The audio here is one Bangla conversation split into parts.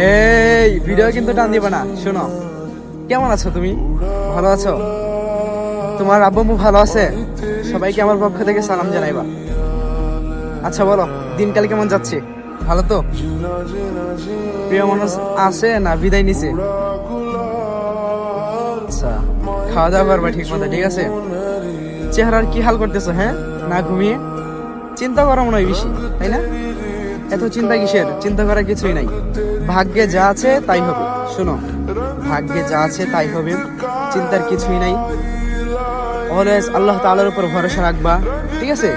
এই ভিডিও কিন্তু টান দিবে না। শোনো, কেমন আছো তুমি? ভালো আছো? তোমার আব্বু আম্মু ভালো আছে? সবাইকে আমার পক্ষ থেকে সালাম জানাইবা। আচ্ছা বলো, দিনকাল কেমন যাচ্ছে? ভালো তো? প্রিয় মানুষ আছে না বিদায় নিছে? আচ্ছা, খাওয়া দাওয়া করবা ঠিক মতো, ঠিক আছে? চেহারার কি হাল করতেছো? হ্যাঁ, না ঘুমিয়ে চিন্তা করা মনে হয় বেশি, তাই না? এত চিন্তা কিসের? চিন্তা করার কিছুই নাই। ভাগ্যে যা আছে তাই হবে। শোনো, ভাগ্যে যা আছে তাই হবে, চিন্তার কিছুই নাই। অলওয়েজ আল্লাহ তাআলার উপর ভরসা রাখবা, ঠিক আছে?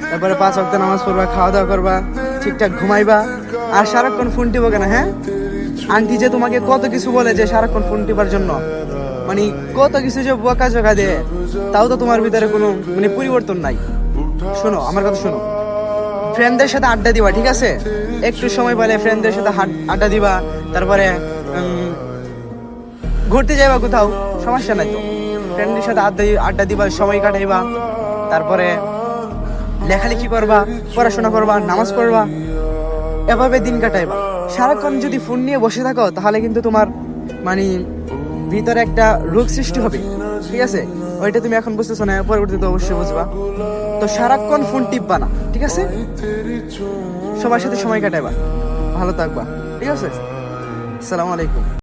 তারপরে 5 ওয়াক্ত নামাজ পড়বা, খাওয়া দাওয়া করবা, ঠিকঠাক ঘুমাইবা, আর সারাক্ষণ ফোন টিপো কেন? হ্যাঁ, আন্টি যে তোমাকে কত কিছু বলে যে সারাক্ষণ ফোন টিপার জন্য, মানে কত কিছু যে বকা ঝকা দেয়, তাও তো তোমার ভিতরে কোনো মানে পরিবর্তন নাই। শোনো, আমার কথা শোনো, ফ্রেন্ডদের সাথে আড্ডা দিবা, ঠিক আছে? একটু সময় পেলে ফ্রেন্ডদের সাথে আড্ডা দিবা, তারপরে ঘুরতে যাইবা কোথাও, সমস্যা নাই তো। ফ্রেন্ডদের সাথে আড্ডা দিবা, সময় কাটাইবা, তারপরে লেখালেখি করবা, পড়াশোনা করবা, নামাজ পড়বা, এভাবে দিন কাটাইবা। সারাক্ষণ যদি ফোন নিয়ে বসে থাকো তাহলে কিন্তু তোমার মানে ভিতরে একটা রোগ সৃষ্টি হবে, ঠিক আছে? ওইটা তুমি এখন বুঝতেছো না, পরবর্তীতে অবশ্যই বুঝবা। তো সারাক্ষণ ফোন টিপবা না, ঠিক আছে? সবার সাথে সময় কাটাইবা, ভালো থাকবা, ঠিক আছে? আসসালামু আলাইকুম।